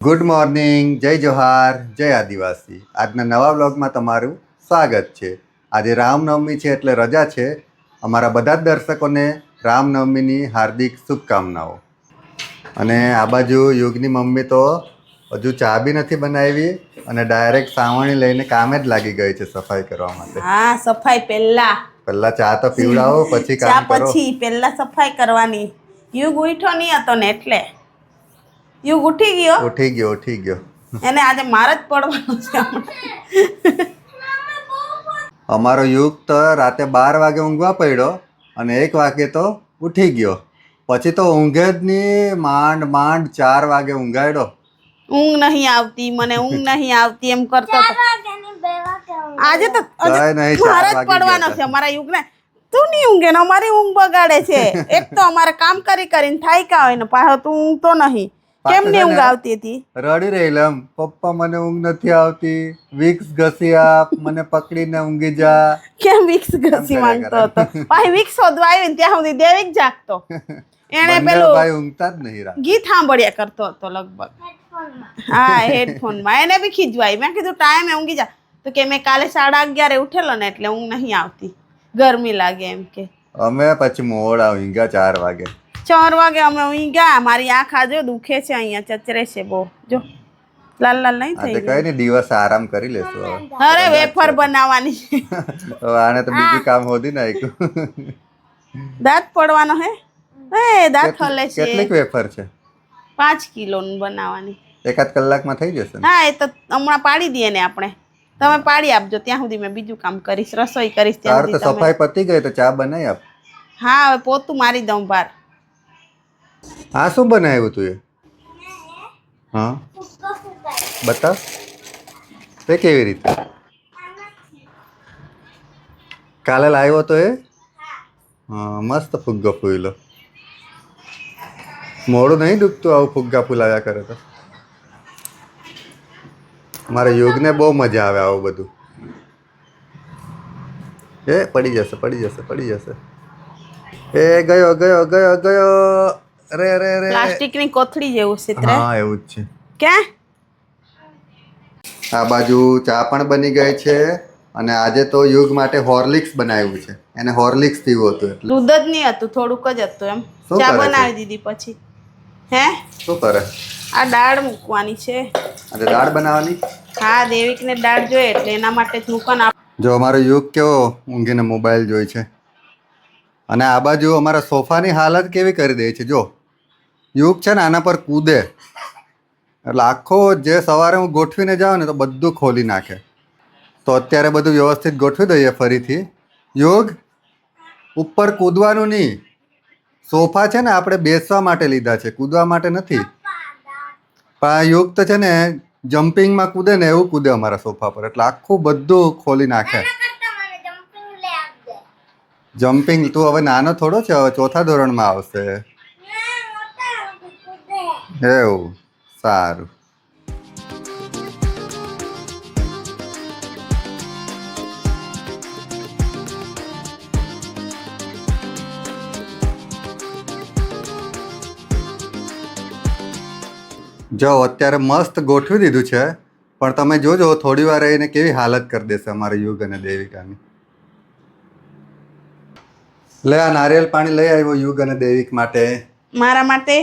Good morning, જય જોહાર, જય આદિવાસી. આજના નવા વ્લોગમાં તમારું સ્વાગત છે. આજે રામનવમી છે એટલે રજા છે. અમારા બધા જ દર્શકોને રામનવમીની હાર્દિક શુભકામનાઓ. અને આ બાજુ યુગની મમ્મી તો હજુ ચા બી નથી બનાવી અને ડાયરેક્ટ સાવણી લઈને કામે જ લાગી ગઈ છે સફાઈ કરવા માટે. હા, સફાઈ પહેલા ચા તો પીવડાવો પછી કામ કરો. પછી પહેલા સફાઈ કરવાની. યુગ ઉઠ્યો નહીં હતો ને એટલે યુગ ઉઠી ગયો. એને આજે માર જ પડવાનો છે હમણાં. અમારો યુગ તો રાતે 12 વાગે ઊંઘવા પડ્યો અને 1 વાગે તો ઉઠી ગયો. પછી તો ઊંઘે જ નહીં, માંડ 4 વાગે ઊંઘાડ્યો. ઊંઘ નહીં આવતી એમ કરતો હતો. આજે તો માર જ પડવાનો છે અમારા યુગને. તું નહીં ઊંઘે ને અમારી ઊંઘ બગાડે છે. એક તો અમારે કામ કરીને થાક્યા હોય ને પાછો તું ઊંઘતો નહીં. કેમ નહીં ઊંઘ આવતી હતી? રડી રહેલા, પપ્પા મને ઊંઘ નથી આવતી, વિક્સ ઘસી આપ, મને પકડીને ઊંઘી જા. કેમ વિક્સ ઘસી માંગતો હતો? પાછી વિક્સ શોધવા આવી ને ત્યાં સુધી દેવિક જાગતો. એને પેલું ભાઈ ઊંઘતા જ નહીં, ગીત સાંભળ્યા કરતો હતો લગભગ. હા, હેડફોનમાં. એને બી ખીજવાય. મેં કીધું ટાઈમે ઊંઘી જા. તો કે મેં કાલે 11:30 ઉઠેલો ને એટલે ઊંઘ નહીં આવતી, ગરમી લાગે એમ કે. અમે પછી મોડા ઊંઘ્યા 4 વાગે. 4 વાગે અમે ઊંઘ્યા. મારી આંખ આજે દુખે છે, અહીંયા ચચરે છે બહુ. જો લાલ નહીં થઈ કઈ નહીં, દિવસ આરામ કરી લેશું હવે. અરે વેફર બનાવવાની છે. આને તો બીજું કામ હોતી નાખ્યું. દાંત પડવાનો હે. દાંત હલે છે. કેટલીક વેફર છે? 5 કિલોનું બનાવવાની. 1 કલાકમાં થઈ જશે ને? હા, એ તો હમણાં પાડી દઈએ ને આપણે. તમે પાડી આપજો, ત્યાં સુધી મેં બીજું કામ કરીશ, રસોઈ કરીશ. તાર તો સફાઈ પતી ગઈ તો ચા બનાવી આપ. હા, હવે પોતું મારી દઉં બહાર. આ શું બનાવ્યું તું એ? હા, બતાવ તે કેવી રીતે કાલે લાવ્યો તો એ? હા, મસ્ત ફુગ્ગો ફૂલ્યો. મોડું નહીં દુખતું આવું ફુગ્ગા ફૂલાવ્યા કરે તો? મારા યુગને બહુ મજા આવે આવું બધું. એ પડી જશે. એ ગયો. અરે પ્લાસ્ટિકની કોથળી જેવું છે. હા, એવું જ છે. ક્યાં? આ બાજુ ચા પણ બની ગઈ છે અને આજે તો યુગ માટે હોર્લિક્સ બનાવ્યું છે. એને હોર્લિક્સ પીવું હતું એટલે દૂધ જ નહીં હતું, થોડુંક જ હતું એમ. ચા બનાવી દીધી પછી. હે, શું કરે? આ દાળ મૂકવાની છે. આજે દાળ બનાવવાની? હા, દેવિકને દાળ જોઈએ એટલે એના માટે જ મૂકવાનું. જો અમારો યુગ કેવો ઊંઘીને મોબાઈલ જોઈ છે. અને આ બાજુ અમારા સોફાની હાલત કેવી કરી દે છે. જો યુગ છે ને આના પર કૂદે એટલે આખો જે સવારે હું ગોઠવીને જાઉં ને તો બધું ખોલી નાખે. તો અત્યારે બધું વ્યવસ્થિત ગોઠવી દઈએ ફરીથી. યુગ, ઉપર કૂદવાનું નહીં. સોફા છે ને આપણે બેસવા માટે લીધા છે, કૂદવા માટે નથી. પણ આ યુગ તો છે ને જમ્પિંગમાં કૂદે ને એવું કૂદે અમારા સોફા પર, એટલે આખું બધું ખોલી નાખે. જમ્પિંગ તું હવે નાનો થોડો છે, હવે 4થા ધોરણમાં આવશે. એવું સારું. જો અત્યારે મસ્ત ગોઠવી દીધું છે, પણ તમે જોજો થોડી વાર રહીને કેવી હાલત કરી દેશે અમારા યુગ અને દેવિકાની. લે આ નારિયેલ પાણી લઈ આવ્યો યુગ અને દેવિક માટે. મારા માટે?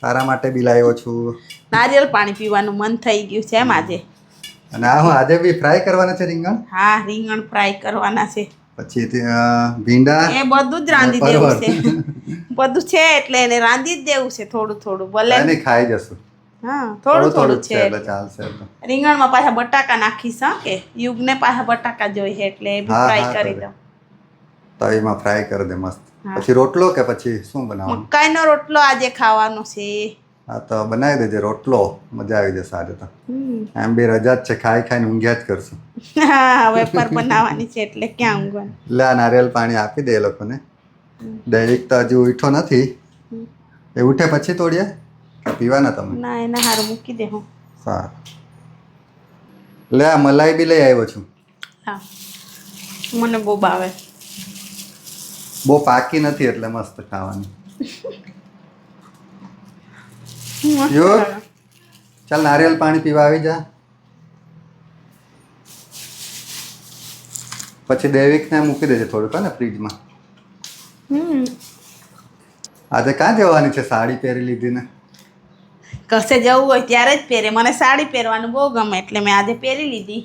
તારા માટે બી લાવ્યો છું. નારિયેલ પાણી પીવાનું મન થઈ ગયું છે એમ આજે. અને આ હું આજે બી ફ્રાય કરવાના છે રીંગણ. હા, રીંગણ ફ્રાય કરવાના છે. પછી ભીંડા, એ બધું જ રાંધી દેવું છે. બધું છે એટલે એને રાંધી જ દેવું છે થોડું. ભલે એને ખાઈ જશું. હા, થોડું છે એટલે ચાલશે. રીંગણમાં પાછા બટાકા નાખીશ. હા, કે યુગને પાછા બટાકા જોઈએ એટલે એ બી ફ્રાય કરી દઉં. તવીમાં ફ્રાય કરી દે મસ્ત. પછી રોટલો કે પછી શું બનાવવાનું? મકાઈનો રોટલો આજે ખાવાનો છે. હા, તો બનાવી દેજે રોટલો, મજા આવી જશે આજે તો. એમ બી રજા જ છે, ખાઈને ઊંઘ્યા જ કરશું. હા, વેફર બનાવવાની છે એટલે ક્યાં ઊંઘવાનું. લે આ નારિયેલ પાણી આપી દે એ લોકોને. દૈવિક તો હજુ ઉઠો નથી. એ ઉઠે પછી તોડીએ પીવાના તમે? ના, એના હારું મૂકી દે હું. સારું. લે આ મલાઈ બી લઈ આવ્યો છું. હા, મને બહુ ભાવે. બહુ પાકી નથી એટલે મસ્ત ખાવાની. યુગ ચાલ નારિયેલ પાણી પીવા આવી જા. પછી દેવિકને મૂકી દેજે થોડુંક ને ફ્રીજમાં. આજે ક્યાં જવાની છે? સાડી પહેરી લીધી ને. કશે જવું હોય ત્યારે જ પહેરે. મને સાડી પહેરવાનું બહુ ગમે એટલે મેં આજે પહેરી લીધી.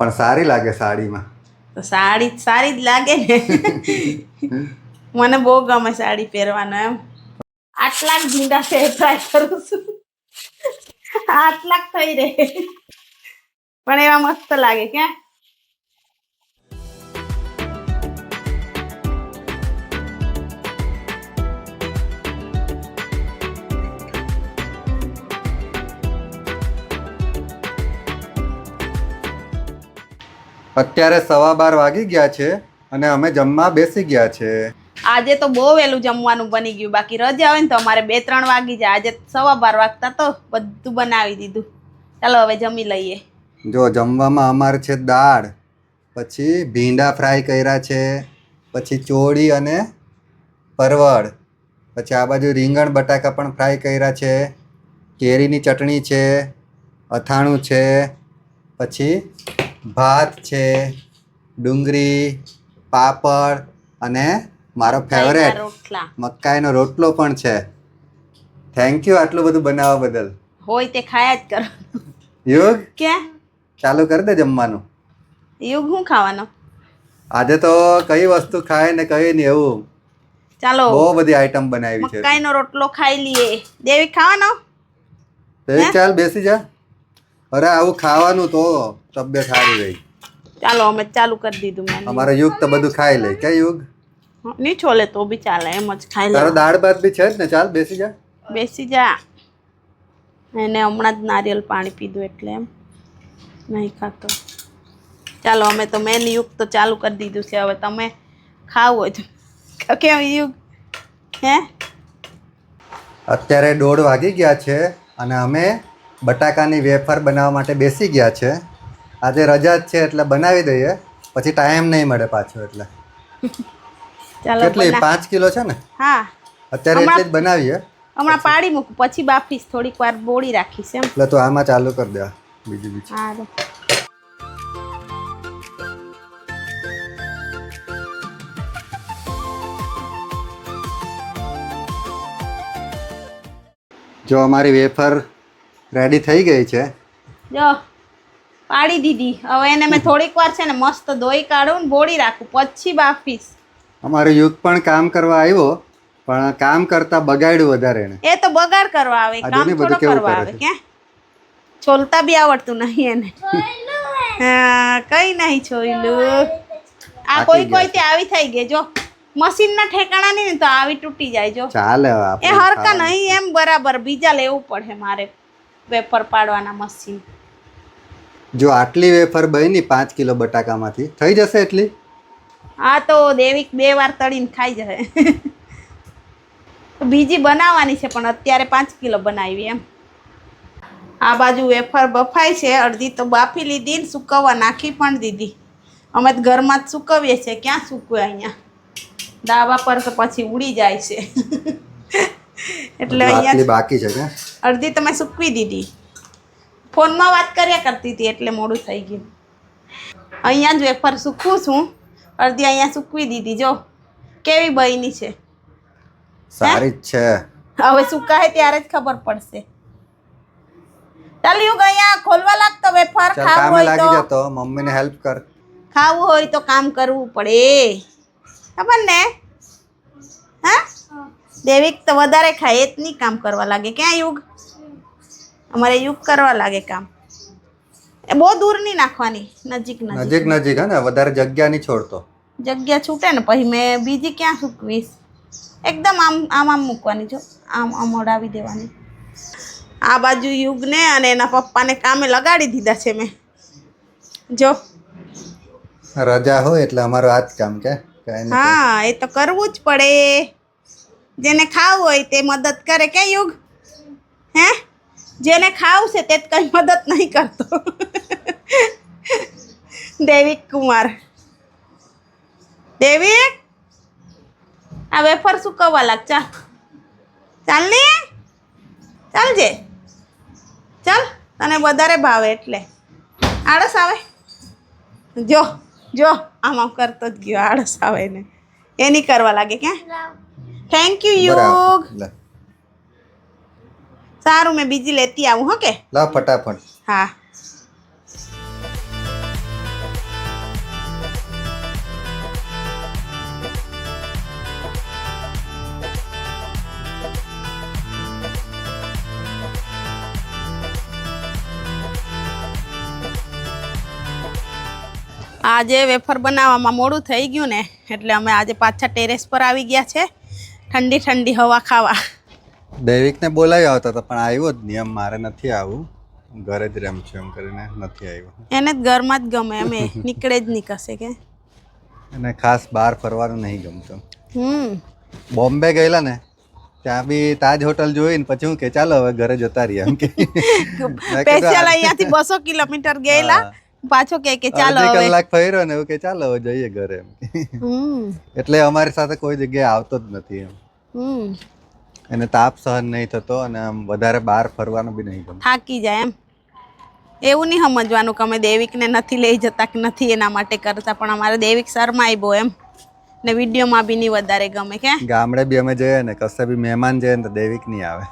પણ સારી લાગે સાડીમાં. તો સાડી સારી જ લાગે ને. મને બહુ ગમે સાડી પહેરવાનું એમ. આટલા જ ભીંડા છે ટ્રાય કરું છું. આટલા જ થઈ રહે પણ એવા મસ્ત લાગે ક્યાં. અત્યારે 12:15 વાગી ગયા છે અને અમે જમવા બેસી ગયા છે. આજે તો બહુ વહેલું જમવાનું બની ગયું. બાકી રજા હોય ને તો અમારે 2-3 વાગી જાય. આજે 12:15 વાગતા તો બધું બનાવી દીધું. ચાલો હવે જમી લઈએ. જો જમવામાં અમારે છે દાળ, પછી ભીંડા ફ્રાય કર્યા છે, પછી ચોળી અને પરવળ, પછી આ બાજુ રીંગણ બટાકા પણ ફ્રાય કર્યા છે, કેરીની ચટણી છે, અથાણું છે, પછી ભાત છે, ડુંગળી, પાપડ અને મારો ફેવરેટ રોટલા મકાઈનો રોટલો પણ છે. થેન્ક યુ આટલું બધું બનાવવા બદલ. હોય તે ખાયા જ કરો. યુગ ક્યાં ચાલુ કરી દે જમવાનું. યુગ શું ખાવાનો? આજે તો કઈ વસ્તુ ખાય ને કઈ નહીં એવું ચાલો બહુ બધી આઈટમ બનાવી છે. મકાઈનો રોટલો ખાઈ લઈએ. દેવી ખાવાનો? તો ચાલ બેસી જા. અરે આવું ખાવાનું તો તબિયત સારી રહી. ચાલો અમે ચાલુ કરી દીધું. મેં અમારો યુગ તો બધું ખાઈ લે. કે યુગ નહીં છોલે તો બી ચાલે, એમ જ ખાઈ લે. તારો દાળ ભાત બી છે જ ને. ચાલ બેસી જા. બેસી જા. એને હમણાં જ નારિયેલ પાણી પીધું એટલે એમ નહીં ખાતો. ચાલો અમે તો મેન યુગ તો ચાલુ કરી દીધું છે. હવે તમે ખાવું હોય તો કેમ યુગ? હે અત્યારે 1:30 વાગી ગયા છે અને અમે બટાકાની વેફર બનાવવા માટે બેસી ગયા છે. આજે રજા જ છે એટલે બનાવી દઈએ, પછી ટાઈમ નહીં મળે પાછો. એટલે ચાલો કેટલી 5 કિલો છે ને? હા અત્યારે એટલે જ બનાવીએ. હમણાં પાડી મૂકું પછી બાફીશ. થોડીક વાર બોળી રાખીશ એમ. એટલે તો આમાં ચાલુ કરી દે બીજું. હા જો અમારી વેફર રેડી થઈ ગઈ છે. જો પાડી દીધી. હવે એને મેં થોડીક વાર છે ને મસ્ત ધોઈ કાઢું ને બોળી રાખું પછી બાફીશ. અમારો યુગ પણ કામ કરવા આવ્યો પણ કામ કરતા બગાડ્યું વધારે એને. એ તો બગાડ કરવા આવે, કામ થોડો કરવા આવે. ક્યાં છોલતા બી આવડતું નહીં એને. હા કઈ નહીં છોયલું. આ કોઈ તે આવી થઈ ગઈ. જો મશીનના ઠેકાણા નહીં ને તો આવી તૂટી જાય. જો ચાલે એ હરકા નહીં એમ બરાબર. બીજા લેવું પડે મારે વેફર પાડવાના મશીન. જો આટલી વેફર બની 5 કિલો બટાકામાંથી થઈ જશે એટલી. હા તો દેવિક 2 વાર તળીને ખાઈ જશે. બીજી બનાવવાની છે પણ અત્યારે 5 કિલો બનાવી એમ. આ બાજુ વેફર બફાઈ છે. અડધી તો બાફી લીધી ને સૂકવવા નાખી પણ દીધી. અમે તો ઘરમાં જ સૂકવીએ છીએ. ક્યાં સૂકવે અહીંયા ડાબા પર તો પછી ઉડી જાય છે. એટલે અહીંયા બાકી છે કે અડધી તો મેં સૂકવી દીધી. ફોનમાં વાત કર્યા કરતી હતી એટલે મોડું થઈ ગયું. અહીંયા જ વેફર સૂકવું છું. અડધી અહીંયા સૂકવી દીધી. જો કેવી બની છે. સારી જ છે. હવે સુકાય ત્યારે જ ખબર પડશે. ચાલ યુગ અહીંયા ખોલવા લાગતો વેફર. ખાવું હોય લાગી જતો. મમ્મીને હેલ્પ કર. ખાવું હોય તો કામ કરવું પડે. ખબર ને? હા દેવિક તો વધારે ખાય. એ જ નહીં કામ કરવા લાગે. ક્યાં યુગ? અમારે યુગ કરવા લાગે કામ. એ બહુ દૂર નહીં નાખવાની. નજીક નજીક હે ને. વધારે જગ્યા નહીં છોડતો. જગ્યા છૂટે ને પછી મેં બીજી ક્યાં સૂકવીશ. એકદમ આમ આમ આમ મૂકવાની. જો આમ આમ ઓડાવી દેવાની. આ બાજુ યુગને અને એના પપ્પાને કામે લગાડી દીધા છે મેં. જો રજા હોય એટલે અમારું આ જ કામ કે. હા એ તો કરવું જ પડે. જેને ખાવું હોય તે મદદ કરે. કે યુગ? હે જેને ખાવું છે તે કઈ મદદ નહીં કરતો. દેવિક કુમાર. દેવિક આ વેફર સૂકવવા લાગ. ચાલ ચાલ ને ચાલજે. ચાલ તને વધારે ભાવે એટલે આળસ આવે. જો જો આમ કરતો જ ગયો, આળસ આવે ને એ નહીં કરવા લાગે કે. થેન્ક યુ યુગ. લે સારું મેં બીજી લેતી આવું હો કે. લા ફટાફટ. હા આજે વેફર બનાવવામાં મોડું થઈ ગયું ને એટલે અમે આજે પાછા ટેરેસ પર આવી ગયા છે ઠંડી ઠંડી હવા ખાવા. દૈવિકને બોલાવી આવતા હતા પણ આવ્યો જ નહીં. એમ મારે નથી આવું, ઘરે જ રમ છું એમ કરીને નથી આવ્યો. એને જ ઘરમાં જ ગમે, અમે નીકળે જ નહીં કશે કે. અને ખાસ બહાર ફરવાનું નહીં ગમતું. બોમ્બે ગયેલા ને ત્યાં બી તાજ હોટલ જોઈને પછી હું કે ચાલો હવે ઘરે જતા રહીએ એમ કે. સ્પેશિયલ અહીંયાથી 200 કિલોમીટર ગયેલા પાછો કે ચાલો હવે કલાક ફર્યો ને એવું કે ચાલો હવે જઈએ ઘરે એમ. એટલે અમારી સાથે કોઈ જગ્યાએ આવતો જ નથી એમ. એને તાપ સહન નહીં થતો અને આમ વધારે બહાર ફરવાનું બી નહીં ગમતું. થાકી જાય એમ. એવું નહીં સમજવાનું કે અમે દેવિકને નથી લઈ જતા કે નથી એના માટે કરતા, પણ અમારે દેવિક શર્માય બહુ એમ ને વિડીયોમાં બી નહીં વધારે ગમે કે. ગામડે બી અમે જઈએ ને કશે બી મહેમાન જઈએ ને તો દેવિક નહીં આવે.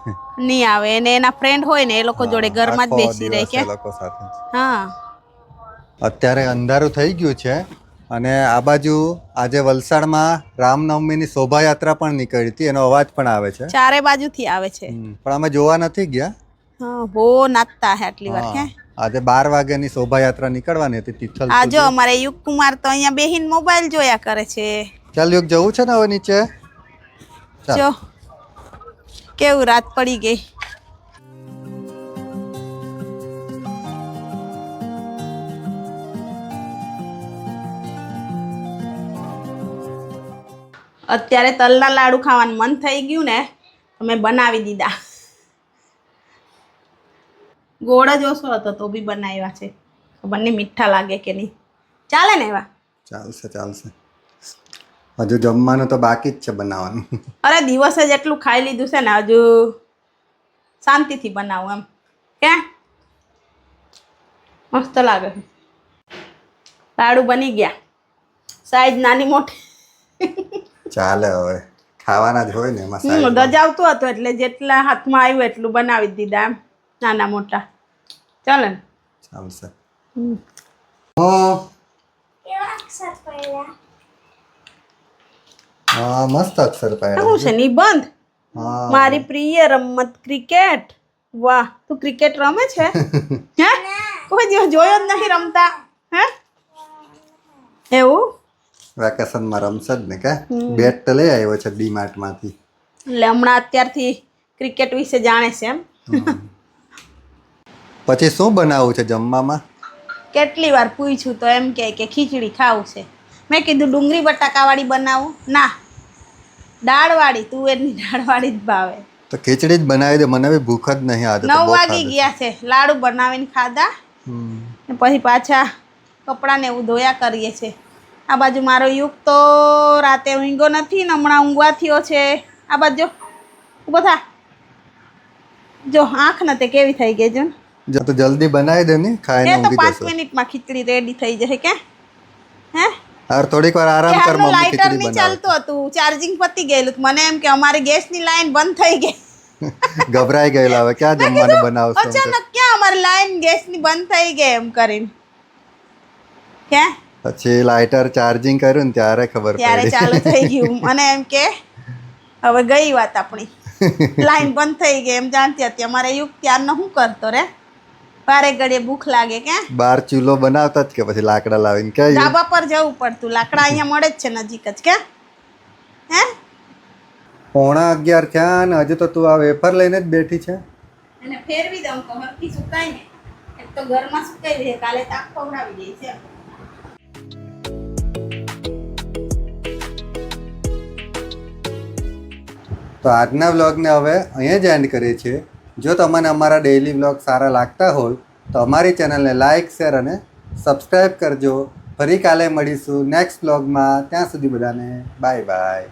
નહીં આવે એને એના ફ્રેન્ડ હોય ને એ લોકો જોડે ઘરમાં જ બેસી રહે કે. લોકો સાથે. હા અત્યારે અંધારું થઈ ગયું છે અને આ બાજુ આજે વલસાડમાં રામનવમીની શોભાયાત્રા પણ નીકળી હતી, એનો અવાજ પણ આવે છે. ચારે બાજુથી આવે છે પણ અમે જોવા નથી ગયા. હા બહુ નાચતા હે આટલી વાર કે. આજે 12 વાગ્યાની શોભાયાત્રા નીકળવાની હતી તિથલ. આ જો અમારે યુગ કુમાર તો અહીંયા બેહીન મોબાઈલ જોયા કરે છે. ચાલ યુગ જવું છે ને હવે નીચે. જો કેવું રાત પડી ગઈ. અત્યારે તલના લાડુ ખાવાનું મન થઈ ગયું ને તો મેં બનાવી દીધા. ગોળ જ ઓછો હતો તો બી બનાવ્યા છે. ખબર નહીં મીઠા લાગે કે નહીં. ચાલે ને એવા? ચાલશે ચાલશે. હજુ જમવાનું તો બાકી જ છે બનાવવાનું. અરે દિવસે જ એટલું ખાઈ લીધું છે ને હજુ શાંતિથી બનાવું એમ કે. મસ્ત લાગે. લાડુ બની ગયા. સાઈઝ નાની મોટી ચાલે હવે ખાવાના જ હોય ને એમાં. દજાવતું હતું એટલે જેટલા હાથમાં આવ્યું એટલું બનાવી દીધા એમ નાના મોટા. ચાલે ને? ચાલશે. હા મસ્ત અક્ષર પાડ્યા. શું છે નિબંધ? મારી પ્રિય રમત ક્રિકેટ. વાહ તું ક્રિકેટ રમે છે? હે કોઈ દિવસ જોયો જ નહીં રમતા હે? એવું વેકેશનમાં રમશે જ ને કે. બેટ તો લઈ આવ્યો છે ડીમાર્ટ માંથી. એટલે હમણાં અત્યારથી ક્રિકેટ વિશે જાણે છે એમ. પછી શું બનાવવું છે જમવામાં? કેટલી વાર પૂછ્યું તો એમ કે ખીચડી ખાવું છે. મેં કીધું ડુંગળી બટાકાવાળી બનાવું. ના દાળવાળી, તુવેરની દાળવાળી જ ભાવે. તો ખીચડી જ બનાવી દે, મને બી ભૂખ જ નહીં. આજે 9 વાગી ગયા છે. લાડુ બનાવીને ખાધા પછી પાછા કપડાને એવું ધોયા કરીએ છે. આ બાજુ મારો યુગ તો રાતે ઊંઘો નથી ને હમણાં ઊંઘવા થયો છે. આ બાજુ ઊભો થા. જો આંખ ને તે કેવી થઈ ગઈ. જો તો જલ્દી બનાવી દે ને ખાઈને એ તો ઊંઘી 5 મિનિટમાં ખીચડી રેડી થઈ જશે કે. હે યાર થોડીક વાર આરામ કર. મમ્મી લાઇટર ખીચડી નહીં બનાવે. ચાલતું હતું, ચાર્જિંગ પતી ગયેલું. મને એમ કે અમારી ગેસની લાઈન બંધ થઈ ગઈ. ગભરાઈ ગયેલા હવે ક્યાં જમવાનું બનાવશો. અચાનક ક્યાં અમારી લાઈન ગેસની બંધ થઈ ગઈ એમ કરીને કે. પછી લાઇટર ચાર્જિંગ કર્યું ને ત્યારે ખબર ત્યારે પડી. ચાલુ થઈ ગયું. મને એમ કે હવે ગઈ વાત આપણી. લાઈન બંધ થઈ ગઈ એમ જાણતી હતી. અમારે યુગ ત્યારનો શું કરતો રે? બારે ઘડીએ ભૂખ લાગે કે. બાર ચૂલો બનાવતા જ કે પછી લાકડા લાવીને કે ધાબા પર જવું પડતું. લાકડા અહીંયા મળે જ છે નજીક જ કે. હે 11:15 થયા ને હજુ તો તું આ વેફર લઈને જ બેઠી છે. અને ફેરવી દઉં તો હરખી સુકાય ને. એક તો ઘરમાં સુકાઈ રહે, કાલે તાપ ખવડાવી દે છે. તો આજના વ્લોગને હવે અહીંયા જ એન્ડ કરીએ છીએ. જો તમને અમારા ડેઈલી વ્લોગ સારા લાગતા હોય તો અમારી ચેનલને લાઇક, શેર અને સબસ્ક્રાઈબ કરજો. ફરી કાલે મળીશું નેક્સ્ટ વ્લોગમાં. ત્યાં સુધી બધાને બાય બાય.